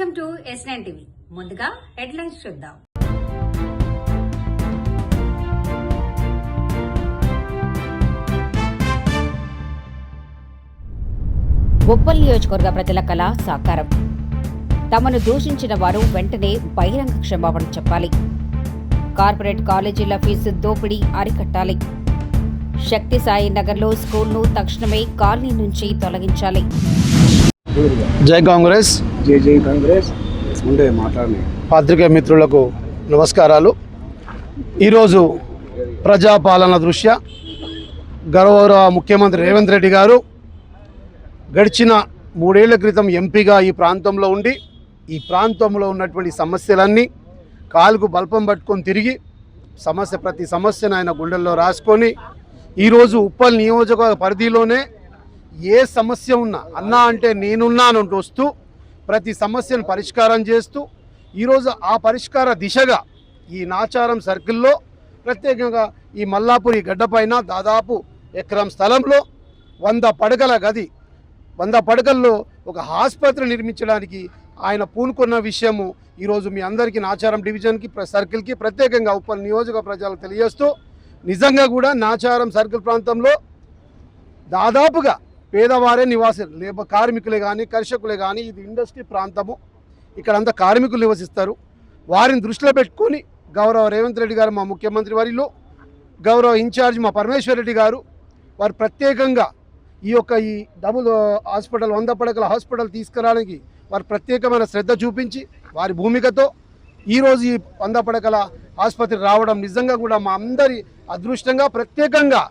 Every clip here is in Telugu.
Welcome to S9 TV. ముందుగా హెడ్లైన్స్ చూద్దాం. ఉప్పల్ నియోజకవర్గ ప్రజల కళ సాకారం. తమను దూషించిన వారు వెంటనే బహిరంగ క్షమాపణ చెప్పాలి. కార్పొరేట్ కాలేజీల ఫీజు దోపిడీ అరికట్టాలి. శక్తి సాయి నగర్లో స్కూల్ను తక్షణమే కాలనీ నుంచి తొలగించాలి. జై కాంగ్రెస్. జై జై కాంగ్రెస్. ఉండే మాట్లాడండి. పాత్రికేయ మిత్రులకు నమస్కారాలు. ఈరోజు ప్రజాపాలన దృష్ట్యా గౌరవ ముఖ్యమంత్రి రేవంత్ రెడ్డి గారు గడిచిన 3 ఏళ్ల క్రితం ఎంపీగా ఈ ప్రాంతంలో ఉండి ఈ ప్రాంతంలో ఉన్నటువంటి సమస్యలన్నీ కాలుకు బల్పం పట్టుకొని తిరిగి ప్రతి సమస్యను ఆయన గుండెల్లో రాసుకొని ఈరోజు ఉప్పల్ నియోజకవర్గ పరిధిలోనే ఏ సమస్య ఉన్నా అన్నా అంటే నేనున్నానంటూ వస్తూ ప్రతి సమస్యను పరిష్కారం చేస్తూ ఈరోజు ఆ పరిష్కార దిశగా ఈ నాచారం సర్కిల్లో ప్రత్యేకంగా ఈ మల్లాపురి గడ్డపైన దాదాపు ఎకరం స్థలంలో 100 పడకల గది 100 పడకల్లో ఒక ఆసుపత్రి నిర్మించడానికి ఆయన పూనుకున్న విషయము ఈరోజు మీ అందరికీ నాచారం డివిజన్కి సర్కిల్కి ప్రత్యేకంగా ఉప్పల్ నియోజక ప్రజలకు తెలియజేస్తూ నిజంగా కూడా నాచారం సర్కిల్ ప్రాంతంలో దాదాపుగా పేదవారే నివాసం కార్మికులే కానీ కర్షకులే కానీ ఇది ఇండస్ట్రీ ప్రాంతము, ఇక్కడంతా కార్మికులు నివసిస్తారు. వారిని దృష్టిలో పెట్టుకొని గౌరవ రేవంత్ రెడ్డి గారు మా ముఖ్యమంత్రి వారిలో గౌరవ ఇన్ఛార్జ్ మా పరమేశ్వర్ రెడ్డి గారు వారు ప్రత్యేకంగా ఈ డబుల్ హాస్పిటల్ 100 పడకల హాస్పిటల్ తీసుకురావడానికి వారు ప్రత్యేకమైన శ్రద్ధ చూపించి వారి భూమికతో ఈరోజు ఈ 100 పడకల ఆసుపత్రి రావడం నిజంగా కూడా మా అందరి అదృష్టంగా. ప్రత్యేకంగా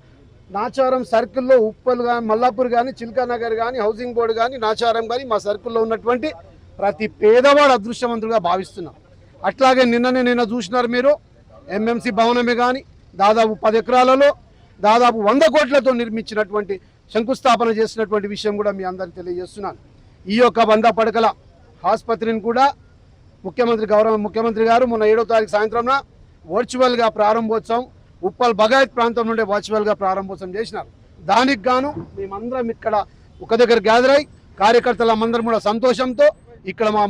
నాచారం సర్కిల్లో ఉప్పల్ కానీ మల్లాపూర్ కానీ చిల్కానగర్ కానీ హౌసింగ్ బోర్డు కానీ నాచారం కానీ మా సర్కిల్లో ఉన్నటువంటి ప్రతి పేదవాడు అదృష్టవంతులుగా భావిస్తున్నాం. అట్లాగే నిన్న చూసినారు మీరు ఎంఎంసీ భవనమే కానీ దాదాపు 10 ఎకరాలలో దాదాపు 100 కోట్లతో నిర్మించినటువంటి శంకుస్థాపన చేసినటువంటి విషయం కూడా మీ అందరికీ తెలియజేస్తున్నాను. ఈ యొక్క 100 పడకల ఆసుపత్రిని కూడా గౌరవ ముఖ్యమంత్రి గారు మొన్న 7వ తారీఖు సాయంత్రంన వర్చువల్గా ప్రారంభోత్సవం ఉప్పల్ బగాయత్ ప్రాంతం నుండి వర్చువల్గా ప్రారంభోత్సవం చేసినారు. దానికి గాను మేమందరం ఇక్కడ ఒక దగ్గర గ్యాదర్ అయ్యి కార్యకర్తలందరం కూడా సంతోషంతో ఇక్కడ మా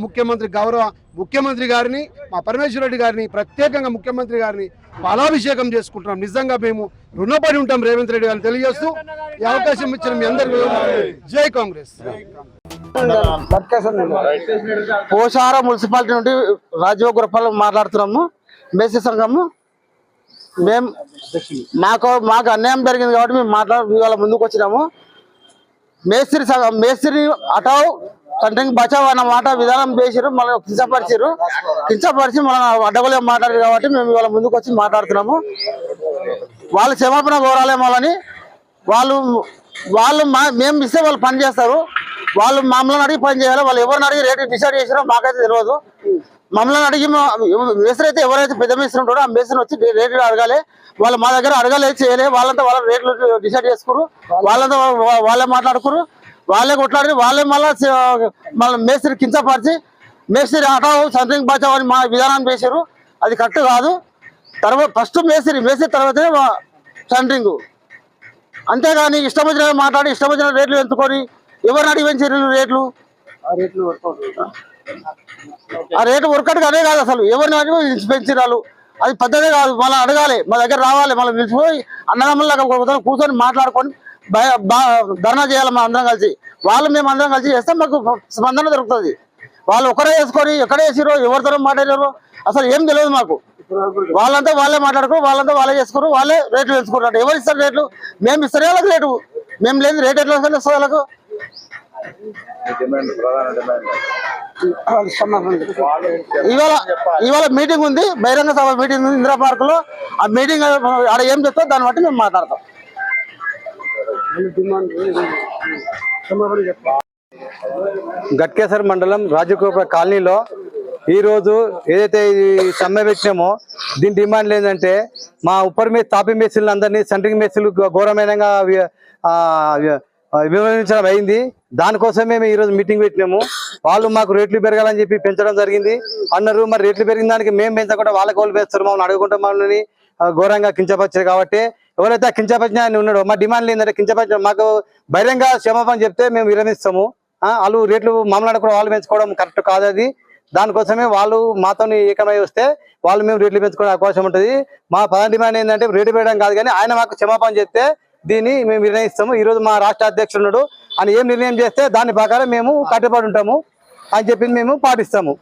గౌరవ ముఖ్యమంత్రి గారిని మా పరమేశ్వర రెడ్డి గారిని ప్రత్యేకంగా ముఖ్యమంత్రి గారిని పాలాభిషేకం చేసుకుంటున్నాం. నిజంగా మేము రుణపడి ఉంటాం రేవంత్ రెడ్డి గారిని తెలియజేస్తూ ఈ అవకాశం ఇచ్చిన మీ అందరికీ జై కాంగ్రెస్. పోషార మున్సిపాలిటీ నుండి రాజీవ్ గురపాల్ మాట్లాడుతున్నాము. మేసీ సంఘము మేము మాకు అన్యాయం జరిగింది కాబట్టి మేము ఇవాళ ముందుకు వచ్చినాము. మేస్త్రి అటావ్ కంటిన్యూ బచావ్ అన్న మాట విధానం చేసారు, మళ్ళీ కించపరిచి మనం అడ్డగోలేం మాట్లాడారు కాబట్టి మేము ఇవాళ ముందుకు వచ్చి మాట్లాడుతున్నాము. వాళ్ళు క్షమాపణ కోరాలేమోలని వాళ్ళు మేము ఇస్తే వాళ్ళు పని చేస్తారు. వాళ్ళు మమ్మల్ని అడిగి పని చేయాలి. వాళ్ళు ఎవరిని అడిగి రేటు డిసైడ్ చేసారో మాకైతే తెలియదు. మమ్మల్ని అడిగి మేస్త్రి అయితే ఎవరైతే పెద్ద మేస్త్రి ఉంటాడో ఆ మేస్త్రిని వచ్చి రేట్లు అడగాలి. వాళ్ళు మా దగ్గర అడగాలి చేయలే. వాళ్ళంతా వాళ్ళ రేట్లు డిసైడ్ చేసుకురు, వాళ్ళంతా వాళ్ళే మాట్లాడుకురు, వాళ్ళే కొట్లాడి వాళ్ళే మళ్ళీ మేస్త్రి కించపరిచి మేస్త్రి ఆటావు సంథింగ్ బచావ్ అని మా విధానాన్ని వేసారు. అది కరెక్ట్ కాదు. తర్వాత ఫస్ట్ మేస్త్రి తర్వాతనే సెంటరింగ్. అంతేగాని ఇష్టం వచ్చిన మాట్లాడి ఇష్టం వచ్చిన రేట్లు ఎంచుకొని ఎవరిని అడిగి పెంచారు రేట్లు? ఆ రేటు వర్కౌట్ అదే కాదు. అసలు ఎవరిని అడిగి పెంచిరాలు అది పద్ధతే కాదు. మళ్ళీ అడగాలి, మా దగ్గర రావాలి, మళ్ళీ పిలిచిపోయి అన్నదమ్ముల కూర్చొని మాట్లాడుకొని ధర్నా చేయాలి. మా అందరం కలిసి మేము అందరం కలిసి చేస్తే మాకు స్పందన దొరుకుతుంది. వాళ్ళు ఒకరే వేసుకొని ఎక్కడ వేసిరో ఎవరితో మాట్లాడారో అసలు ఏం తెలియదు మాకు. వాళ్ళంతా వాళ్ళే మాట్లాడుకోరు, వాళ్ళంతా వాళ్ళే చేసుకోరు, వాళ్ళే రేట్లు పెంచుకుంటారు. ఎవరు ఇస్తారు రేట్లు? మేము ఇస్తారు వాళ్ళకి రేటు. మేము లేదు రేట్ ఎట్లా వస్తుంది వాళ్ళకు? ఇవాళ మీటింగ్ ఉంది, బహిరంగ సభ మీటింగ్ ఉంది ఇందిరా పార్క్ లో. ఆ మీటింగ్ ఆడ ఏం చెప్తాం దాన్ని బట్టి మేము మాట్లాడతాం. గట్కేసర్ మండలం రాజగోపుర కాలనీలో ఈరోజు ఏదైతే ఈ సమ్మె పెట్టినామో దీని డిమాండ్ ఏంటంటే మా ఉప్పర్ తాపీ మేస్త్రులు అందరినీ సెంట్రింగ్ మేస్త్రులు ఘోరమైన విమర్శించడం అయింది. దానికోసం మేము ఈరోజు మీటింగ్ పెట్టినాము. వాళ్ళు మాకు రేట్లు పెరగాలని చెప్పి పెంచడం జరిగింది అన్నారు. మరి రేట్లు పెరిగిన దానికి మేము పెంచకుండా వాళ్ళకి వాళ్ళు వేస్తారు, మమ్మల్ని అడుగుకుంటే మమ్మల్ని ఘోరంగా కించపరిచారు. కాబట్టి ఎవరైతే కించపరిచిన ఆయన ఉన్నాడో మా డిమాండ్ ఏంటంటే కించపరిచిన మాకు బహిరంగ క్షమాపణ చెప్తే మేము విరమిస్తాము. వాళ్ళు రేట్లు మమ్మల్ని కూడా వాళ్ళు పెంచుకోవడం కరెక్ట్ కాదు. అది దానికోసమే వాళ్ళు మాతో ఏకమై వస్తే వాళ్ళు మేము రేట్లు పెంచుకునే అవకాశం ఉంటుంది. మా ప్రధాన డిమాండ్ ఏంటంటే రేటు పెరగడం కాదు, కానీ ఆయన మాకు క్షమాపణ చెప్తే దీన్ని మేము నిర్ణయిస్తాము. ఈ రోజు మా రాష్ట్ర అధ్యక్షుడు ఉన్నాడు, అని ఏం నిర్ణయం చేస్తే దాని ప్రకారం మేము కట్టుబడి ఉంటాము అని చెప్పింది మేము పాటిస్తాము.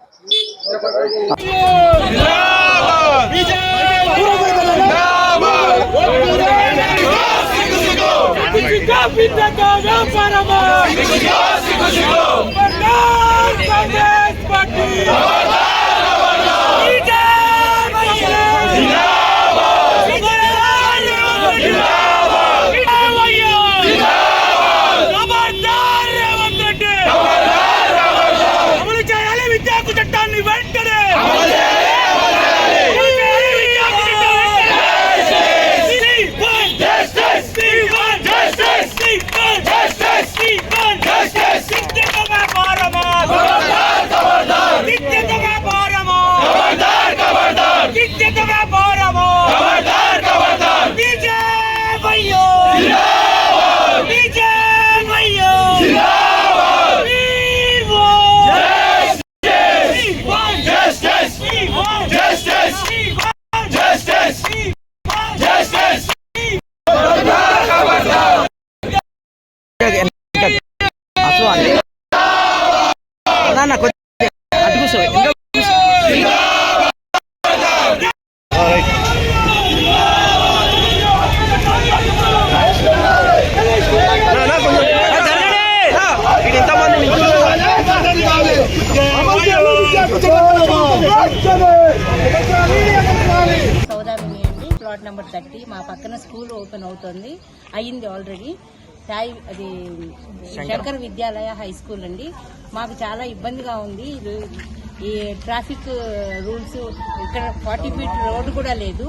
సౌదామిని అండి, ప్లాట్ నెంబర్ 30. మా పక్కన స్కూల్ ఓపెన్ అవుతుంది, అయ్యింది ఆల్రెడీ. అది శంకర్ విద్యాలయ హై స్కూల్ అండి. మాకు చాలా ఇబ్బందిగా ఉంది. ఈ ట్రాఫిక్ రూల్స్ ఇక్కడ 40 ఫీట్ రోడ్డు కూడా లేదు,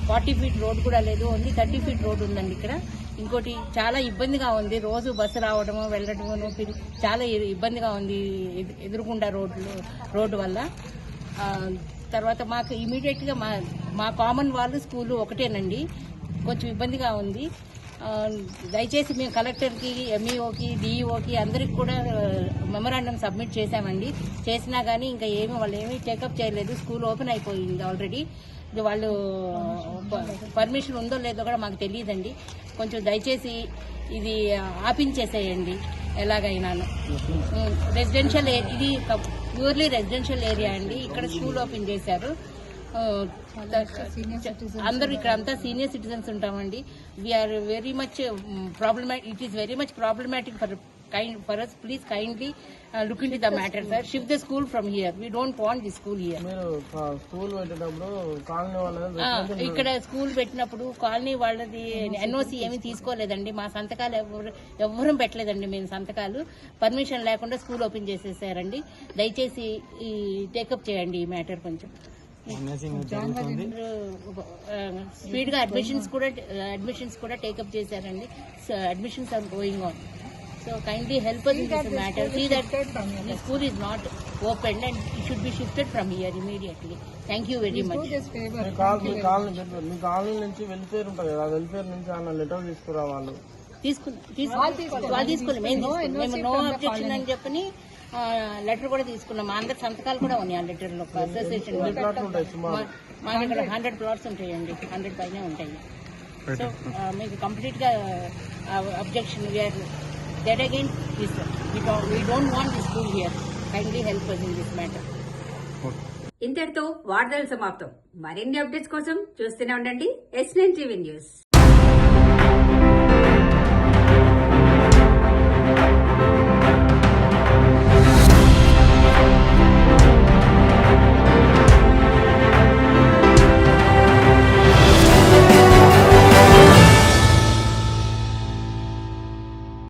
40 ఫీట్ రోడ్ కూడా లేదు, ఓన్లీ 30 ఫీట్ రోడ్ ఉందండి ఇక్కడ. ఇంకోటి చాలా ఇబ్బందిగా ఉంది, రోజు బస్సు రావడము వెళ్ళడము చాలా ఇబ్బందిగా ఉంది ఎదురుకుండా రోడ్డు వల్ల. తర్వాత మాకు ఇమీడియట్గా మా కామన్ వాళ్ళు స్కూలు ఒకటేనండి, కొంచెం ఇబ్బందిగా ఉంది. దయచేసి మేము కలెక్టర్కి, ఎంఈఓకి, డిఈఓకి అందరికి కూడా మెమరాండం సబ్మిట్ చేశామండి. చేసినా కానీ ఇంకా వాళ్ళు ఏమీ టేకప్ చేయలేదు. స్కూల్ ఓపెన్ అయిపోయింది ఆల్రెడీ. వాళ్ళు పర్మిషన్ ఉందో లేదో కూడా మాకు తెలియదండి. కొంచెం దయచేసి ఇది ఆపించేసేయండి ఎలాగైనాను. రెసిడెన్షియల్ ఇది ప్యూర్లీ రెసిడెన్షియల్ ఏరియా అండి. ఇక్కడ స్కూల్ ఓపెన్ చేశారు. అందరూ ఇక్కడ అంతా సీనియర్ సిటిజన్స్ ఉంటామండి. We are very much it is very much problematic for us. Please kindly look into the matter, sir. Shift the school from here. We don't want the school here. ఇక్కడ స్కూల్ పెట్టినప్పుడు కాలనీ వాళ్ళది ఎన్ఓసి ఏమీ తీసుకోలేదండి. మా సంతకాలు ఎవ్వరూ పెట్టలేదండి. మేము సంతకాలు పర్మిషన్ లేకుండా స్కూల్ ఓపెన్ చేసేసారండి. దయచేసి ఈ టేకప్ చేయండి ఈ మ్యాటర్ కొంచెం స్పీడ్ గా. అడ్మిషన్స్ కూడా టేకప్ చేశారండి. Admissions are going on. So kindly help us in this matter. See that the school is not opened and it should be shifted from here immediately. Thank you very much. Me colony నుంచి వెల్ఫేర్ ఉంటుంది కదా, వెల్ఫేర్ నుంచి అన్న లెటర్ తీసుకురావాలి. తీసుకున్నాం మేము నో అబ్జెక్షన్ అని చెప్పని లెటర్ కూడా తీసుకున్నాం. మా అందరి సంతకాలు కూడా ఉన్నాయి ఆ లెటర్ లో. అసోసియేషన్ మాకు ఇక్కడ 100 ప్లాట్స్ ఉంటాయండి, 100 పైనే ఉంటాయి. సో మీకు కంప్లీట్ గా objection that again we don't want the school here. Kindly help us in this matter. ఇంతటితో వార్తలు సమాప్తం. మరిన్ని అప్డేట్స్ కోసం చూస్తూనే ఉండండి S9 TV న్యూస్.